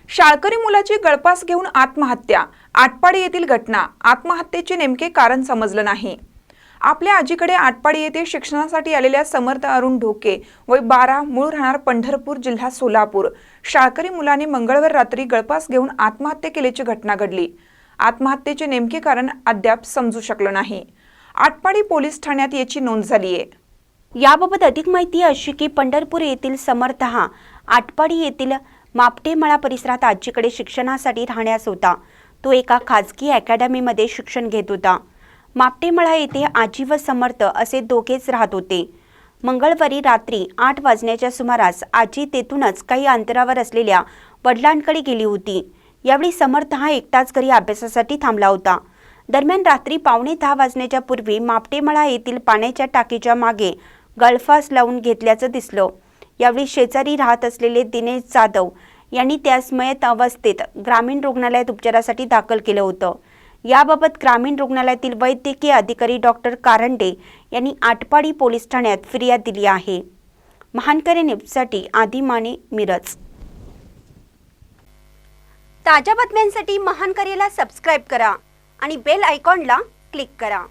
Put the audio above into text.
शाळकरी मुलाची गळफास घेऊन आत्महत्या। आटपाडी येथील घटना। आत्महत्येचे नेमके कारण समजलं नाही। आपल्या आजीकडे आटपाडी येथे शिक्षणासाठी आलेल्या समर्थ अरुण ढोके वय 12 मूळ राहणार पंढरपूर जिल्हा सोलापूर शाळकरी मुलाने मंगळवार रात्री गळफास घेऊन आत्महत्या केल्याची घटना घडली। आत्महत्येचे नेमके कारण अद्याप समजू शकलं नाही। आटपाडी पोलीस ठाण्यात याची नोंद झाली आहे। याबाबत अधिक माहिती अशी की पंढरपूर येथील समर्थ हा आटपाडी येथील मापटेमळा परिसरात आजीकडे शिक्षणासाठी राहण्यास होता। तो एका खाजगी अकॅडमीमध्ये शिक्षण घेत होता। मापटेमळा येथे आजी व समर्थ असे दोघेच राहत होते। मंगळवारी रात्री 8 वाजण्याच्या सुमारास आजी तेथूनच काही अंतरावर असलेल्या वडिलांकडे गेली होती। यावेळी समर्थ हा एकटाच घरी अभ्यासासाठी थांबला होता। दरम्यान रात्री 9:15 वाजण्याच्या पूर्वी मापटेमळा येथील पाण्याच्या टाकीच्या मागे गळफास लावून घेतल्याचं दिसलं। यावेळी शेजारी राहत असलेले दिनेश जाधव यांनी त्यास मयत अवस्थेत ग्रामीण रुग्णालयात उपचारासाठी दाखल केलं होतं। याबाबत ग्रामीण रुग्णालयातील वैद्यकीय अधिकारी डॉक्टर कारंडे यांनी आटपाडी पोलीस ठाण्यात फिर्याद दिली आहे। महानकरी न्यूजसाठी आदी माने, मिरज। ताज्या बातम्यांसाठी महानकरीला सबस्क्राइब करा आणि बेल आयकॉनला क्लिक करा।